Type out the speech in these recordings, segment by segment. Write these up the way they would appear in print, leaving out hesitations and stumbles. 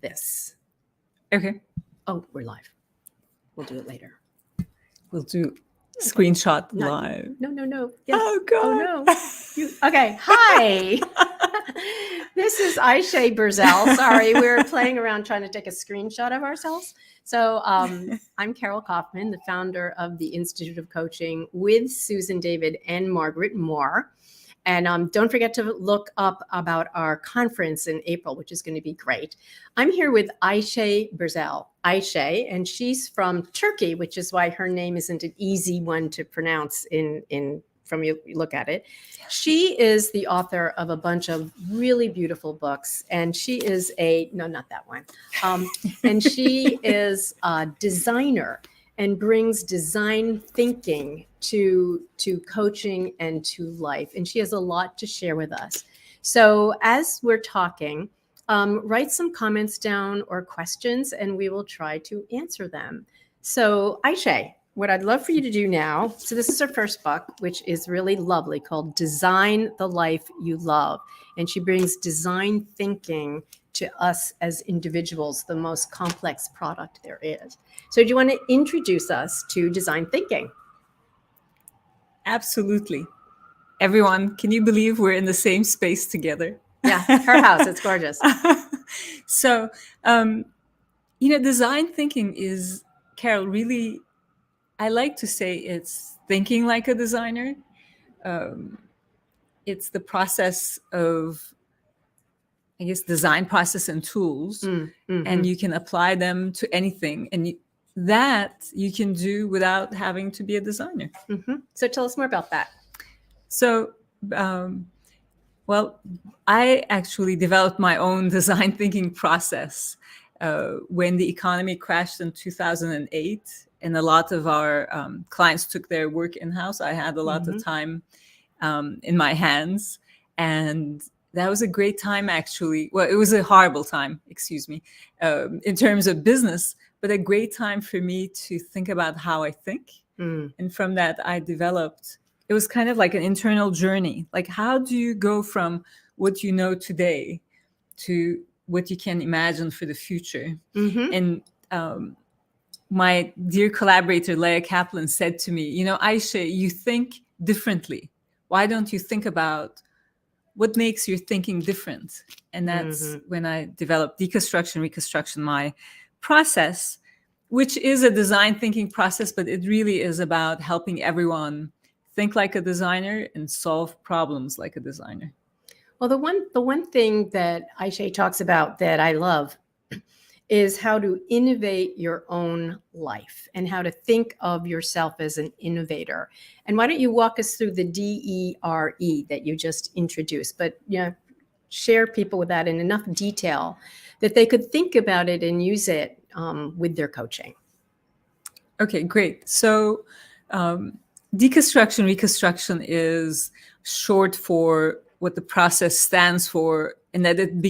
this. Okay. Oh, we're live. We'll do it later. We'll do screenshot Not live. you. No. Yes. Oh, God. Oh, no. Okay. Hi. This is Ayse Birsel. Sorry, we're playing around trying to take a screenshot of ourselves. So I'm Carol Kauffman, the founder of the Institute of Coaching with Susan David and Margaret Moore. And don't forget to look up about our conference in April, which is going to be great. I'm here with Ayse Birsel, Eye-shay, and she's from Turkey, which is why her name isn't an easy one to pronounce from you look at it. She is the author of a bunch of really beautiful books, and she is not that one. And she is a designer and brings design thinking to coaching and to life. And she has a lot to share with us. So as we're talking, write some comments down or questions, and we will try to answer them. So Ayse, what I'd love for you to do now, so this is her first book, which is really lovely, called Design the Life You Love. And she brings design thinking to us as individuals, the most complex product there is. So do you want to introduce us to design thinking? Absolutely. Everyone, can you believe we're in the same space together? Yeah, her house, it's gorgeous. So, design thinking is, Carol, really, I like to say it's thinking like a designer. It's the process of, I guess, design process and tools, and you can apply them to anything. And that you can do without having to be a designer. So tell us more about that. So, I actually developed my own design thinking process when the economy crashed in 2008, and a lot of our clients took their work in-house. I had a lot of time in my hands, and that was a great time, actually. Well, it was a horrible time, excuse me, in terms of business, but a great time for me to think about how I think. And from that, I developed, it was kind of like an internal journey. Like, how do you go from what you know today to what you can imagine for the future? And my dear collaborator, Leah Kaplan, said to me, Ayse, you think differently. Why don't you think about what makes your thinking different? And that's when I developed deconstruction, reconstruction, my process, which is a design thinking process, but it really is about helping everyone think like a designer and solve problems like a designer. Well, the one thing that Ayse talks about that I love is how to innovate your own life and how to think of yourself as an innovator. And why don't you walk us through the DERE that you just introduced, but share people with that in enough detail that they could think about it and use it with their coaching. Okay, great. So deconstruction, reconstruction is short for what the process stands for, and that it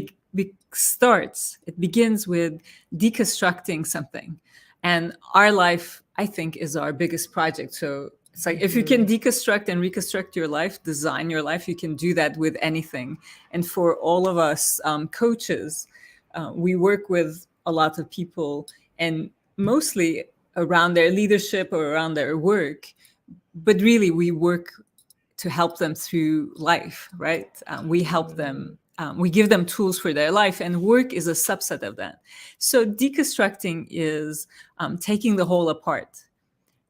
begins with deconstructing something. And our life, I think, is our biggest project. So it's like, if you can deconstruct and reconstruct your life, design your life, you can do that with anything. And for all of us coaches, we work with a lot of people, and mostly around their leadership or around their work. But really, we work to help them through life, right? We help them. We give them tools for their life, and work is a subset of that. So deconstructing is taking the whole apart.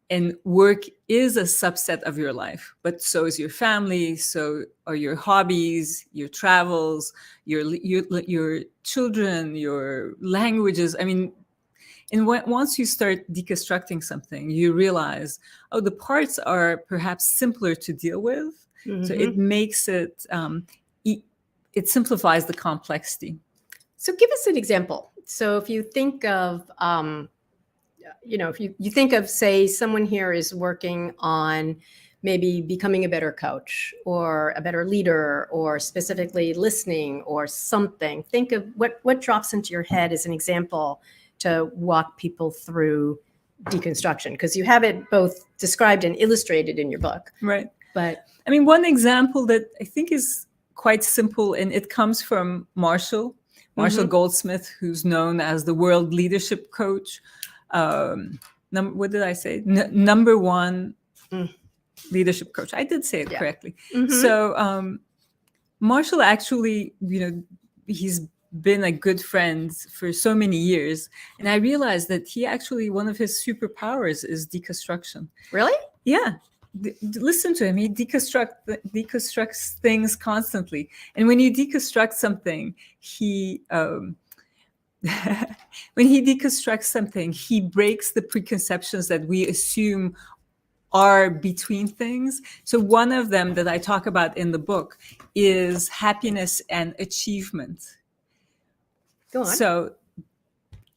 And work is a subset of your life, but so is your family, so are your hobbies, your travels, your children, your languages. I mean, and once you start deconstructing something, you realize, the parts are perhaps simpler to deal with. So it makes it, it simplifies the complexity. So give us an example. So if you think of, if you think of, say, someone here is working on maybe becoming a better coach or a better leader or specifically listening or something, think of what drops into your head as an example to walk people through deconstruction, because you have it both described and illustrated in your book. Right. But I mean, one example that I think is quite simple, and it comes from Marshall. Marshall Goldsmith, who's known as the world leadership coach. What did I say? Number one leadership coach. I did say it correctly. So Marshall actually, he's been a good friend for so many years. And I realized that he actually, one of his superpowers is deconstruction. Really? Yeah. Listen to him. He deconstructs things constantly. And when you deconstruct something, when he deconstructs something, he breaks the preconceptions that we assume are between things. So one of them that I talk about in the book is happiness and achievement. Go on. So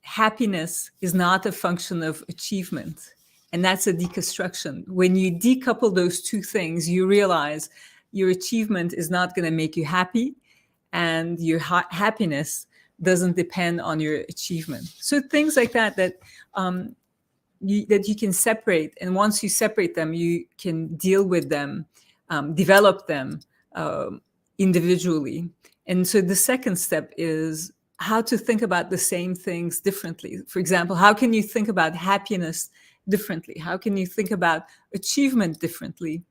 happiness is not a function of achievement. And that's a deconstruction. When you decouple those two things, you realize your achievement is not going to make you happy, and your happiness doesn't depend on your achievement. So things like that you can separate. And once you separate them, you can deal with them, develop them individually. And so the second step is how to think about the same things differently. For example, how can you think about happiness differently? How can you think about achievement differently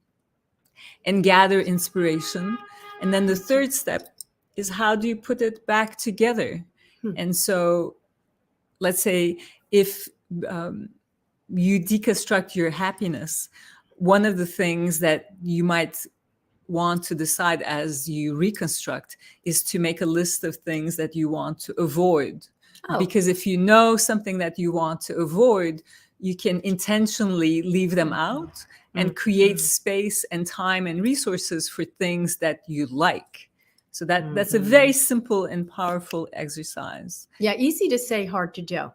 and gather inspiration? And then the third step is, how do you put it back together? And so let's say if you deconstruct your happiness, one of the things that you might want to decide as you reconstruct is to make a list of things that you want to avoid. Because if you know something that you want to avoid, you can intentionally leave them out and create space and time and resources for things that you like. So that's a very simple and powerful exercise. Yeah, easy to say, hard to do.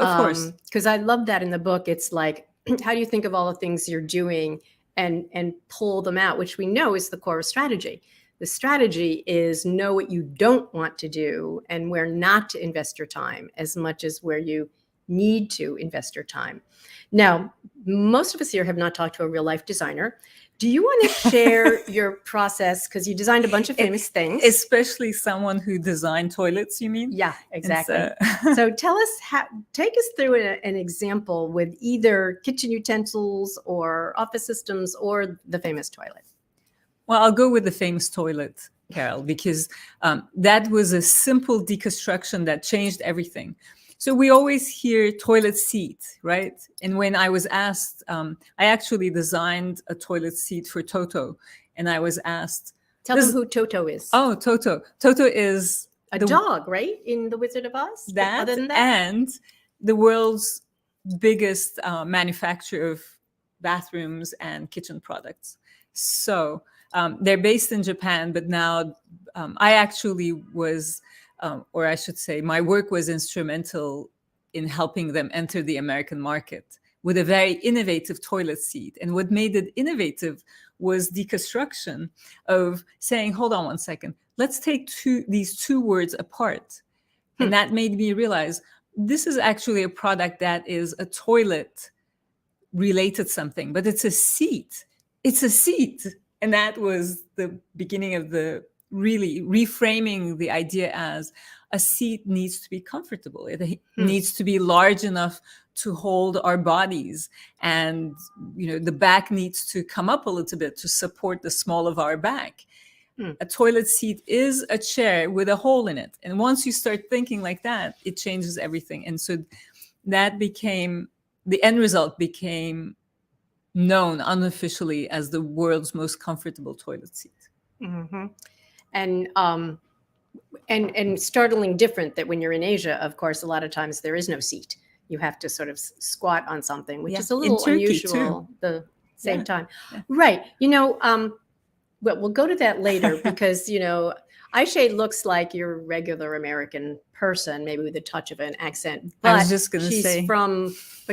Of course. Because I love that in the book. It's like, how do you think of all the things you're doing and pull them out, which we know is the core of strategy. The strategy is know what you don't want to do and where not to invest your time as much as where you need to invest your time. Now, most of us here have not talked to a real life designer. Do you want to share your process? Because you designed a bunch of famous things. Especially someone who designed toilets, you mean? Yeah, exactly. So tell us, take us through an example with either kitchen utensils or office systems or the famous toilet. Well, I'll go with the famous toilet, Carol, because that was a simple deconstruction that changed everything. So we always hear toilet seat, right? And when I was asked, I actually designed a toilet seat for Toto. And I was asked. Tell them who Toto is. Oh, Toto. Toto is a dog, right? In The Wizard of Oz? Other than that? And the world's biggest manufacturer of bathrooms and kitchen products. So they're based in Japan, but now I actually was... or I should say, my work was instrumental in helping them enter the American market with a very innovative toilet seat. And what made it innovative was deconstruction of saying, hold on one second, let's take these two words apart. And that made me realize this is actually a product that is a toilet related something, but it's a seat. It's a seat. And that was the beginning of the really reframing the idea as a seat needs to be comfortable. It needs to be large enough to hold our bodies. And, the back needs to come up a little bit to support the small of our back. A toilet seat is a chair with a hole in it. And once you start thinking like that, it changes everything. And so that became, the end result became known unofficially as the world's most comfortable toilet seat. Mm-hmm. And startling different that when you're in Asia, of course, a lot of times there is no seat. You have to sort of squat on something, which is a little unusual at the same time. Yeah. Right. Well, we'll go to that later because, Ayse looks like your regular American person, maybe with a touch of an accent. But I was just going to say.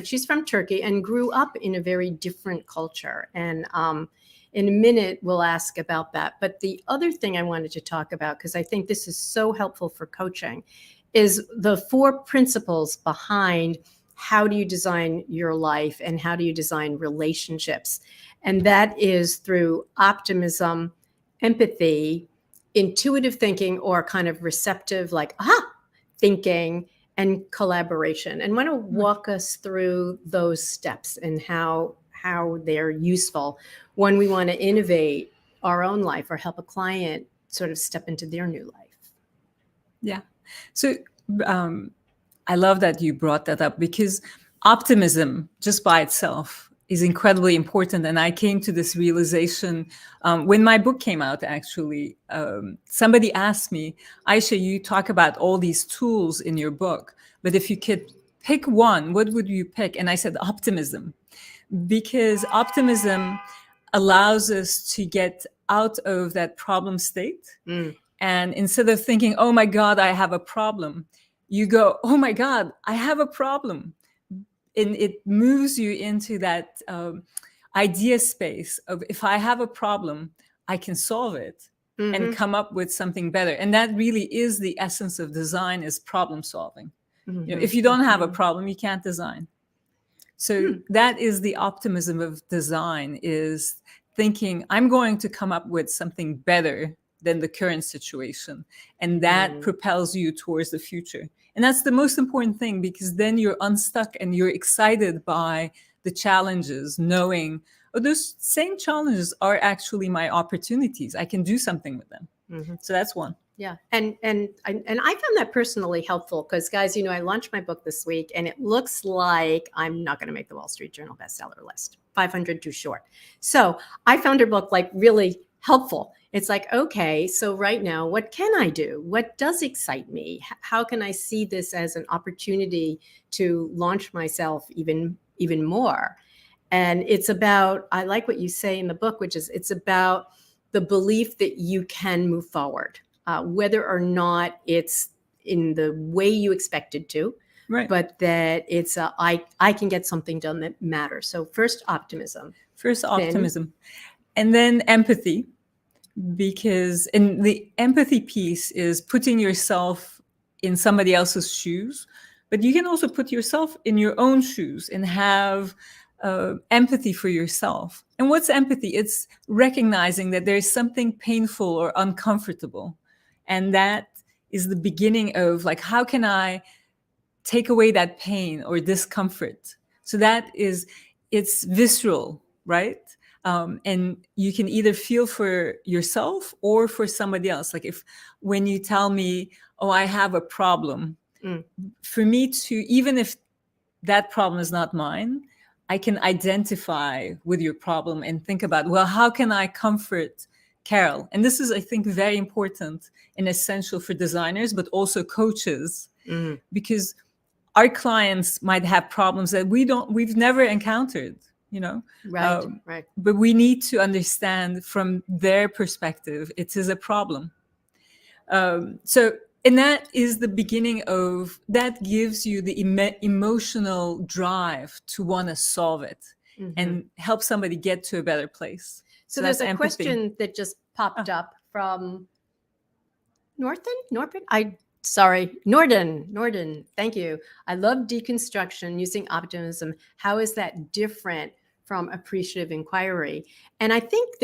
She's from Turkey and grew up in a very different culture. And in a minute, we'll ask about that. But the other thing I wanted to talk about, because I think this is so helpful for coaching, is the 4 principles behind how do you design your life and how do you design relationships. And that is through optimism, empathy, intuitive thinking, or kind of receptive, like, thinking, and collaboration. And want to walk us through those steps and how they're useful when we want to innovate our own life or help a client sort of step into their new life. Yeah. So I love that you brought that up, because optimism just by itself is incredibly important. And I came to this realization when my book came out, actually. Somebody asked me, Ayse, you talk about all these tools in your book, but if you could pick one, what would you pick? And I said optimism, because optimism allows us to get out of that problem state. And instead of thinking, oh my God, I have a problem, you go, oh my God, I have a problem. And it moves you into that idea space of, if I have a problem, I can solve it and come up with something better. And that really is the essence of design, is problem solving. You know, if you don't have a problem, you can't design. So that is the optimism of design, is thinking, I'm going to come up with something better than the current situation. And that propels you towards the future. And that's the most important thing, because then you're unstuck and you're excited by the challenges, knowing, oh, those same challenges are actually my opportunities. I can do something with them. So that's one. Yeah. And I found that personally helpful, because, guys, you know, I launched my book this week and it looks like I'm not going to make the Wall Street Journal bestseller list. 500 too short. So I found her book like really helpful. It's like, okay, so right now, what can I do? What does excite me? How can I see this as an opportunity to launch myself even more? And it's about, I like what you say in the book, which is, it's about the belief that you can move forward, whether or not it's in the way you expected to, Right. but that it's I can get something done that matters. So first optimism. And then empathy, because in the empathy piece is putting yourself in somebody else's shoes, but you can also put yourself in your own shoes and have empathy for yourself. And what's empathy? It's recognizing that there's something painful or uncomfortable. And that is the beginning of, like, how can I take away that pain or discomfort? So that is, it's visceral, right? And you can either feel for yourself or for somebody else. Like, when you tell me, oh, I have a problem, for me to, even if that problem is not mine, I can identify with your problem and think about, well, how can I comfort Carol? And this is, I think, very important and essential for designers, but also coaches, because our clients might have problems that we've never encountered, you know? Right. But we need to understand from their perspective, it is a problem. And that is the beginning of, that gives you the emotional drive to want to solve it and help somebody get to a better place. So there's a empathy. Question that just popped up from Norden. Thank you. I love deconstruction using optimism. How is that different from appreciative inquiry? And I think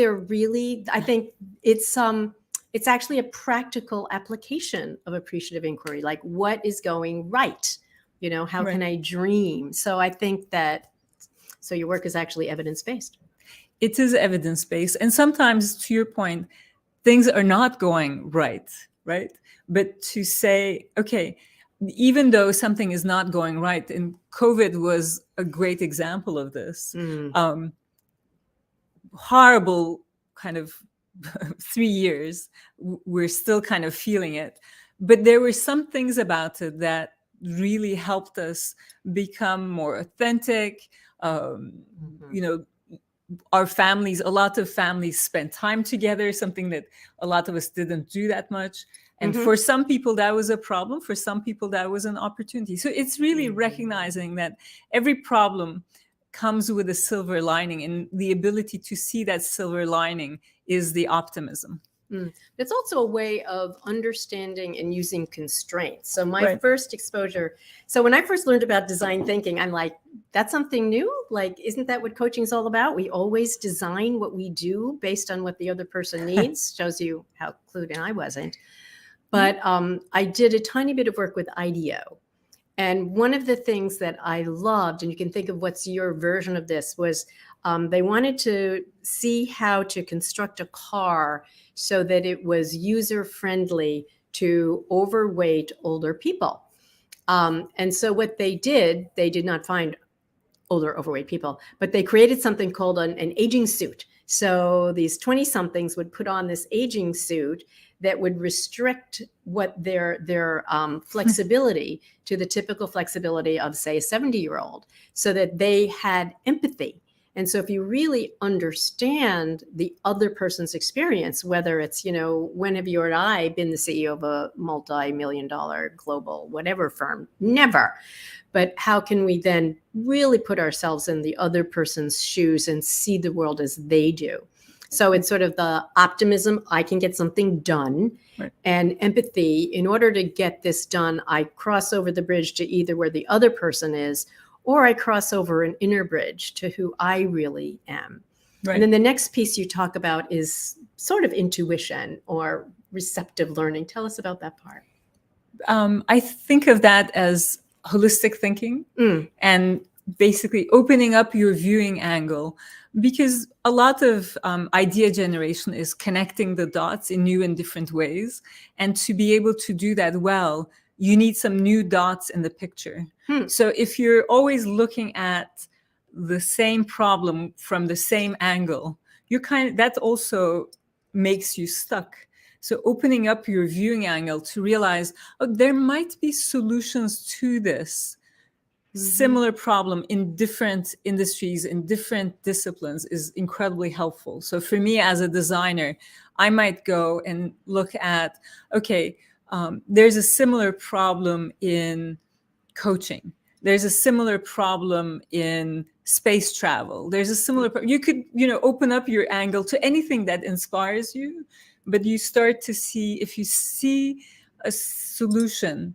it's actually a practical application of appreciative inquiry. Like, what is going right? You know, how can I dream? So I think so your work is actually evidence-based. It is evidence-based. And sometimes, to your point, things are not going right? But to say, okay, even though something is not going right, and COVID was a great example of this, horrible kind of 3 years, we're still kind of feeling it. But there were some things about it that really helped us become more authentic. You know, our families, a lot of families spent time together, something that a lot of us didn't do that much. And for some people, that was a problem. For some people, that was an opportunity. So it's really recognizing that every problem comes with a silver lining, and the ability to see that silver lining is the optimism. It's also a way of understanding and using constraints. So my first exposure, so when I first learned about design thinking, I'm like, that's something new? Like, isn't that what coaching is all about? We always design what we do based on what the other person needs. Shows you how clued in I wasn't. But I did a tiny bit of work with IDEO. And one of the things that I loved, and you can think of what's your version of this, was they wanted to see how to construct a car so that it was user-friendly to overweight older people. And so what they did not find older overweight people, but they created something called an aging suit. So these 20-somethings would put on this aging suit that would restrict what their flexibility to the typical flexibility of, say, a 70-year-old, so that they had empathy. And so if you really understand the other person's experience, whether it's, when have you or I been the CEO of a multi-million-dollar global whatever firm? Never. But how can we then really put ourselves in the other person's shoes and see the world as they do? So it's sort of the optimism, I can get something done, right, and empathy. In order to get this done, I cross over the bridge to either where the other person is, or I cross over an inner bridge to who I really am. Right. And then the next piece you talk about is sort of intuition or receptive learning. Tell us about that part. I think of that as holistic thinking and basically opening up your viewing angle, because a lot of idea generation is connecting the dots in new and different ways. And to be able to do that well, you need some new dots in the picture. So if you're always looking at the same problem from the same angle, that also makes you stuck. So opening up your viewing angle to realize, oh, there might be solutions to this similar problem in different industries, in different disciplines, is incredibly helpful. So for me as a designer, I might go and look at, okay, there's a similar problem in coaching. There's a similar problem in space travel. There's a similar, you could, open up your angle to anything that inspires you, but you start to see, if you see a solution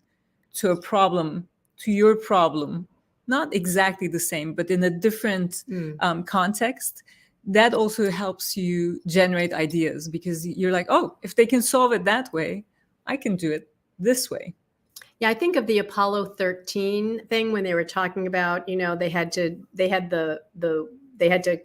to a problem, to your problem, not exactly the same, but in a different context, that also helps you generate ideas, because you're like, oh, if they can solve it that way, I can do it this way. Yeah, I think of the Apollo 13 thing when they were talking about, they had to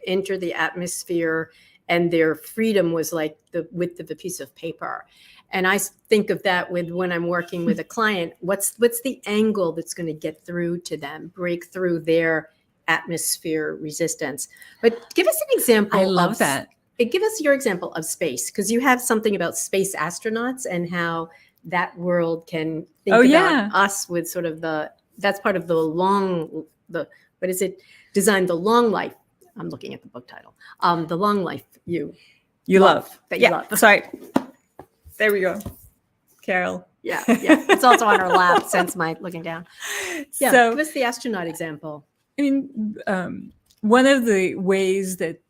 enter the atmosphere, and their freedom was like the width of a piece of paper. And I think of that with when I'm working with a client, what's the angle that's going to get through to them, break through their atmosphere resistance. But give us an example. I love that. Give us your example of space, because you have something about space astronauts and how that world can think about us with sort of that's part of design the long life. I'm looking at the book title. The long life you love. That you love. Sorry. There we go. Carol. Yeah. It's also on her lap since my looking down. Yeah. So, give us the astronaut example. I mean, one of the ways that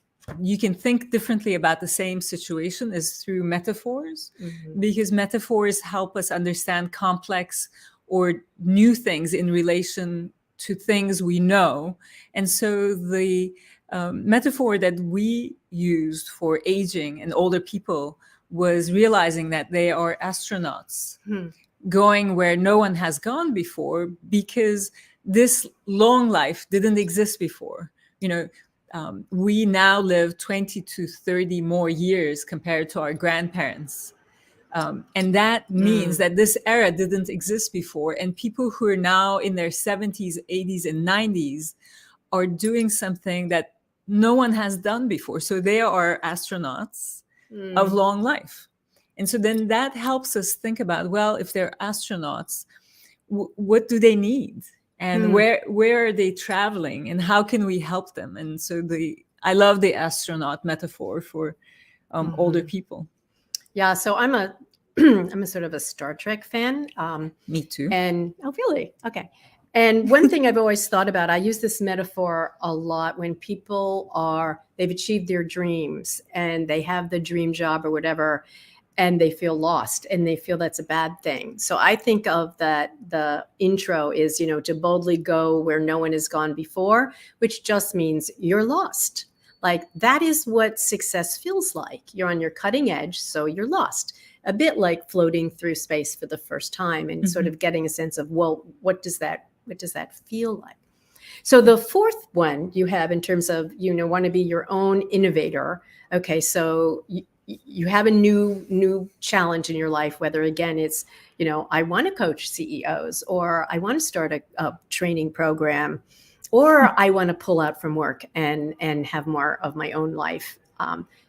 you can think differently about the same situation is through metaphors, because metaphors help us understand complex or new things in relation to things we know. And so the metaphor that we used for aging and older people was realizing that they are astronauts going where no one has gone before, because this long life didn't exist before. We now live 20 to 30 more years compared to our grandparents. And that means that this era didn't exist before. And people who are now in their 70s, 80s, and 90s are doing something that no one has done before. So they are astronauts of long life. And so then that helps us think about, well, if they're astronauts, what do they need? And where are they traveling, and how can we help them? And so I love the astronaut metaphor for older people. Yeah, so I'm a sort of a Star Trek fan. Me too. And oh, really? Okay. And one thing I've always thought about, I use this metaphor a lot when people they've achieved their dreams and they have the dream job or whatever, and they feel lost and they feel that's a bad thing. So I think of that, the intro is, to boldly go where no one has gone before, which just means you're lost. Like that is what success feels like. You're on your cutting edge, so you're lost. a bit like floating through space for the first time and sort of getting a sense of, well, what does that feel like? So the fourth one you have in terms of, want to be your own innovator. Okay, so you have a new challenge in your life, whether again it's, I want to coach CEOs, or I want to start a training program, or I want to pull out from work and have more of my own life.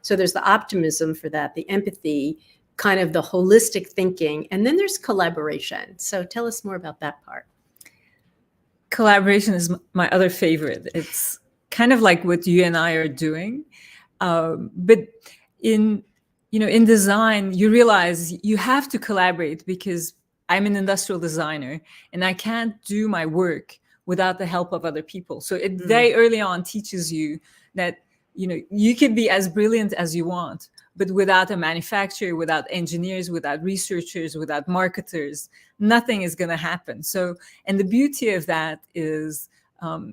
So there's the optimism for that, the empathy, kind of the holistic thinking, and then there's collaboration. So tell us more about that part. Collaboration is my other favorite. It's kind of like what you and I are doing, but in design, you realize you have to collaborate, because I'm an industrial designer and I can't do my work without the help of other people. So it very early on teaches you that you can be as brilliant as you want, but without a manufacturer, without engineers, without researchers, without marketers, nothing is going to happen. So, and the beauty of that is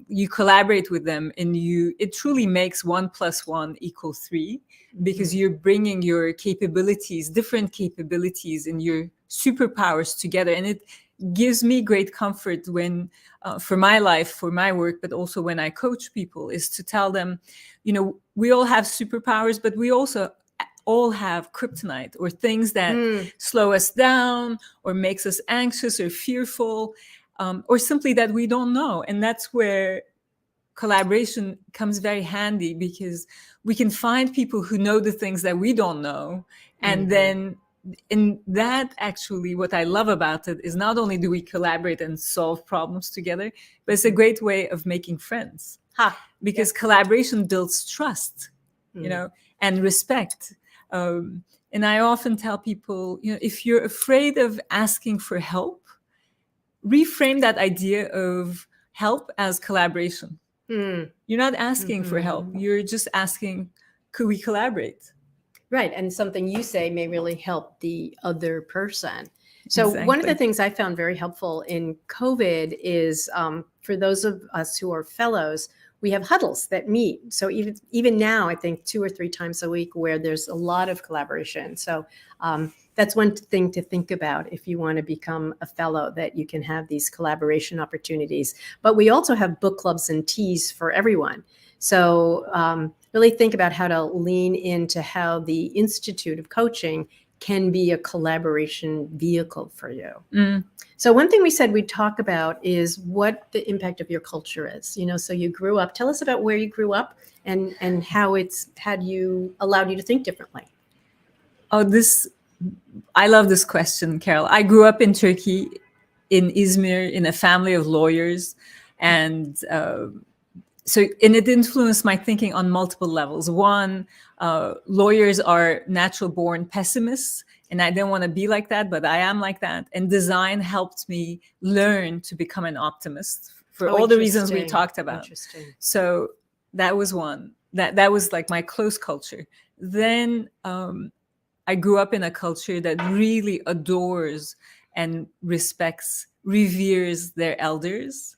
you collaborate with them, and it truly makes 1 + 1 = 3, because you're bringing your capabilities, different capabilities, and your superpowers together. And it gives me great comfort when, for my life, for my work, but also when I coach people, is to tell them, we all have superpowers, but we also all have kryptonite, or things that slow us down, or makes us anxious or fearful, or simply that we don't know. And that's where collaboration comes very handy, because we can find people who know the things that we don't know. And then in that, actually, what I love about it is not only do we collaborate and solve problems together, but it's a great way of making friends. Because collaboration builds trust, and respect. And I often tell people, if you're afraid of asking for help, reframe that idea of help as collaboration. You're not asking for help. You're just asking, could we collaborate? Right. And something you say may really help the other person. So one of the things I found very helpful in COVID is, for those of us who are fellows, we have huddles that meet. So even now, I think 2 or 3 times a week, where there's a lot of collaboration. So that's one thing to think about if you want to become a fellow, that you can have these collaboration opportunities. But we also have book clubs and teas for everyone. So really think about how to lean into how the Institute of Coaching can be a collaboration vehicle for you. So one thing we said we'd talk about is what the impact of your culture is. So you grew up. Tell us about where you grew up and how it's had you allowed you to think differently. I love this question, Carol. I grew up in Turkey, in Izmir, in a family of lawyers, and it influenced my thinking on multiple levels. One, lawyers are natural born pessimists, and I didn't want to be like that, but I am like that. And design helped me learn to become an optimist for all the reasons we talked about. So that was one. That was like my close culture. Then I grew up in a culture that really adores and respects, reveres their elders.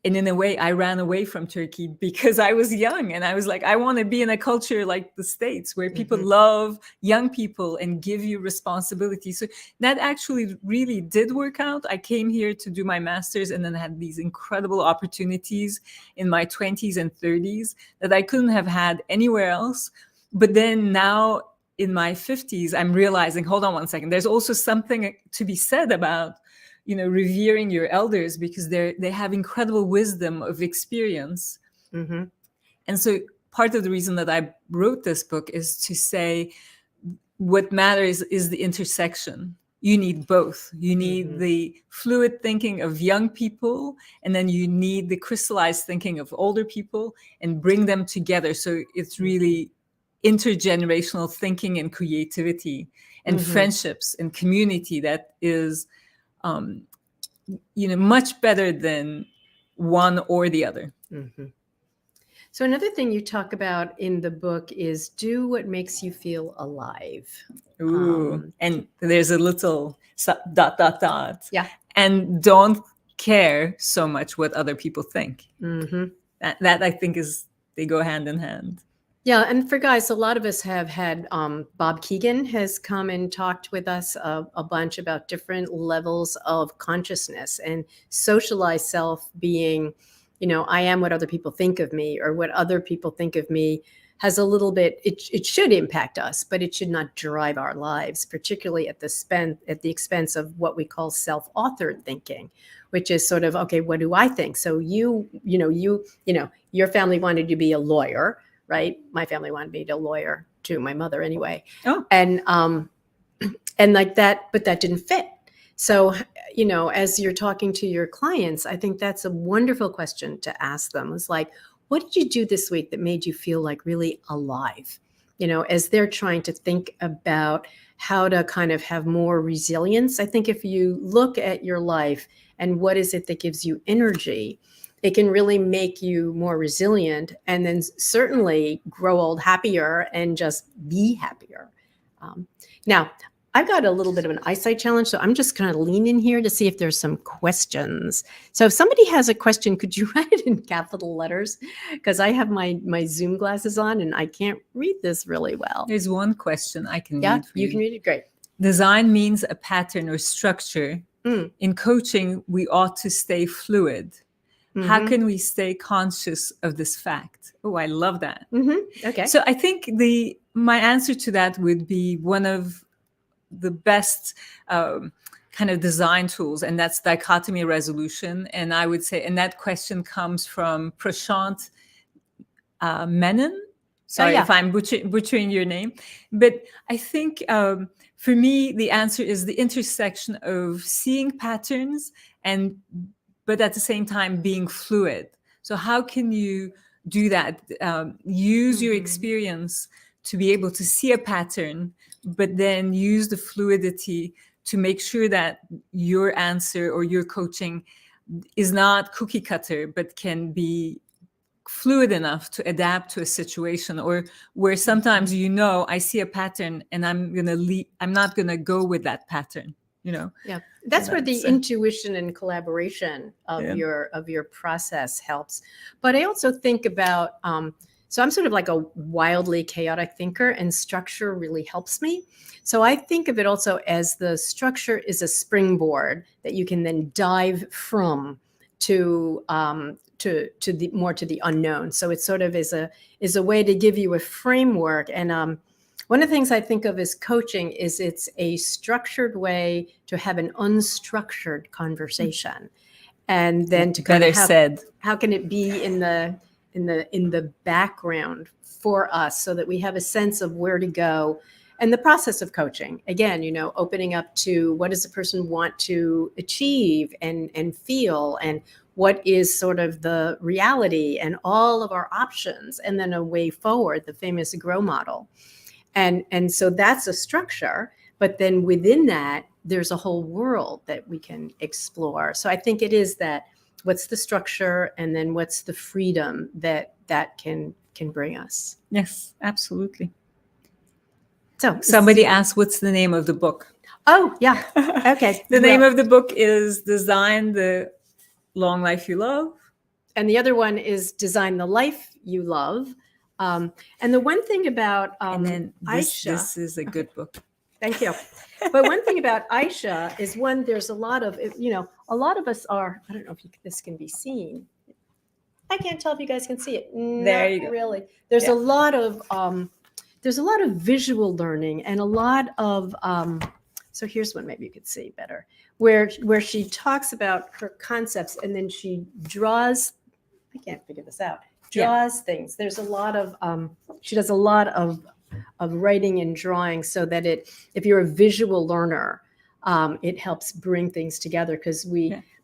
And in a way, I ran away from Turkey because I was young, and I was like, I want to be in a culture like the States, where people love young people and give you responsibility. So that actually really did work out. I came here to do my master's, and then had these incredible opportunities in my 20s and 30s that I couldn't have had anywhere else. But then now in my 50s, I'm realizing, hold on one second, there's also something to be said about revering your elders, because they have incredible wisdom of experience. And so part of the reason that I wrote this book is to say what matters is the intersection. You need both. You need the fluid thinking of young people, and then you need the crystallized thinking of older people, and bring them together. So it's really intergenerational thinking and creativity and friendships and community that is much better than one or the other. So another thing you talk about in the book is do what makes you feel alive. And there's a little ... Yeah. And don't care so much what other people think. That I think they go hand in hand. Yeah, and for guys, a lot of us have had Bob Keegan has come and talked with us a bunch about different levels of consciousness and socialized self being, I am what other people think of me, or what other people think of me has a little bit. It should impact us, but it should not drive our lives, particularly at the expense of what we call self-authored thinking, which is sort of, okay, what do I think? So your family wanted you to be a lawyer, right? My family wanted me to be a lawyer too, my mother anyway. Oh, And like that, but that didn't fit. So, as you're talking to your clients, I think that's a wonderful question to ask them. It's like, what did you do this week that made you feel like really alive? As they're trying to think about how to kind of have more resilience. I think if you look at your life and what is it that gives you energy, it can really make you more resilient, and then certainly grow old happier and just be happier. Now, I've got a little bit of an eyesight challenge, so I'm just going to lean in here to see if there's some questions. So if somebody has a question, could you write it in capital letters? Because I have my Zoom glasses on and I can't read this really well. there's one question I can Yeah, read for you can read it. Great. Design means a pattern or structure. Mm. In coaching, we ought to stay fluid. How can we stay conscious of this fact? Oh, I love that. Okay. So I think my answer to that would be one of the best kind of design tools, and that's dichotomy resolution. And I would say, and that question comes from Prashant Menon. Sorry if I'm butchering your name, but I think for me the answer is the intersection of seeing patterns but at the same time being fluid. So how can you do that? Use your experience to be able to see a pattern, but then use the fluidity to make sure that your answer or your coaching is not cookie cutter, but can be fluid enough to adapt to a situation, or where sometimes I see a pattern and I'm not gonna go with that pattern. Yeah, that's where the intuition and collaboration of your process helps. But I also think about so I'm sort of like a wildly chaotic thinker, and structure really helps me. So I think of it also as the structure is a springboard that you can then dive from to the unknown. So it sort of is a way to give you a framework. And one of the things I think of as coaching is it's a structured way to have an unstructured conversation, and then to kind of have, how can it be in the background for us so that we have a sense of where to go. And the process of coaching, again, opening up to what does a person want to achieve and feel, and what is sort of the reality and all of our options, and then a way forward, the famous GROW model. And so that's a structure, but then within that, there's a whole world that we can explore. So I think it is that, what's the structure, and then what's the freedom that can bring us. Yes, absolutely. So somebody asked, what's the name of the book? Oh, yeah. Okay. The name of the book is Design the Long Life You Love. And the other one is Design the Life You Love. And the one thing about and then Ayse, this is a good book. Thank you. But one thing about Ayse is, there's a lot of, a lot of us are, I don't know if this can be seen. I can't tell if you guys can see it. There you go. Really. There's a lot of visual learning, and a lot of, so here's one maybe you could see better, where she talks about her concepts, and then she draws, I can't figure this out, things. There's a lot of, she does a lot of writing and drawing, so that if you're a visual learner, it helps bring things together, because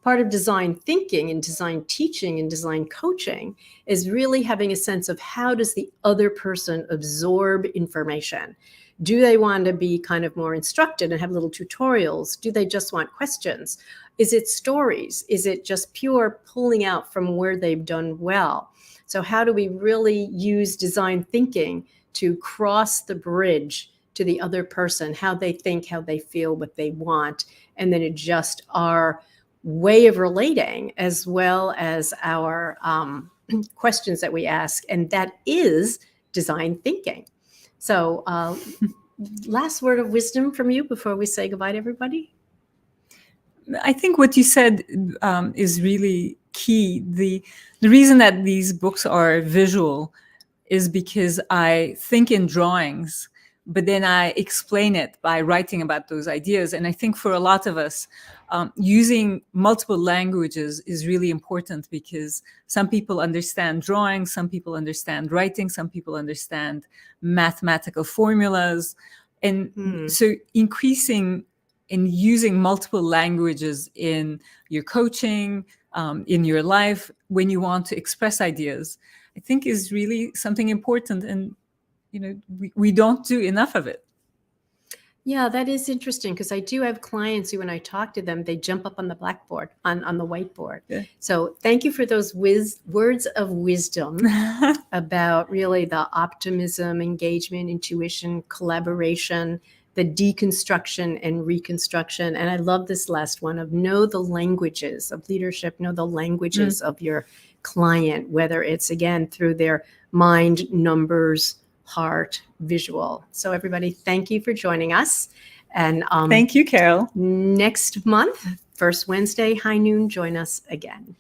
part of design thinking and design teaching and design coaching is really having a sense of, how does the other person absorb information? Do they want to be kind of more instructed and have little tutorials? Do they just want questions? Is it stories? Is it just pure pulling out from where they've done well? So how do we really use design thinking to cross the bridge to the other person, how they think, how they feel, what they want, and then adjust our way of relating, as well as our questions that we ask. And that is design thinking. So last word of wisdom from you before we say goodbye to everybody. I think what you said is really key. The reason that these books are visual is because I think in drawings, but then I explain it by writing about those ideas. And I think for a lot of us, using multiple languages is really important, because some people understand drawing, some people understand writing, some people understand mathematical formulas. And so increasing and using multiple languages in your coaching, in your life, when you want to express ideas, I think is really something important. And, we don't do enough of it. Yeah, that is interesting, because I do have clients who, when I talk to them, they jump up on the blackboard, on the whiteboard. Yeah. So thank you for those words of wisdom about really the optimism, engagement, intuition, collaboration, the deconstruction and reconstruction. And I love this last one of know the languages of leadership, know the languages of your client, whether it's, again, through their mind, numbers, heart, visual. So everybody, thank you for joining us. And thank you, Carol. Next month, first Wednesday, high noon, join us again.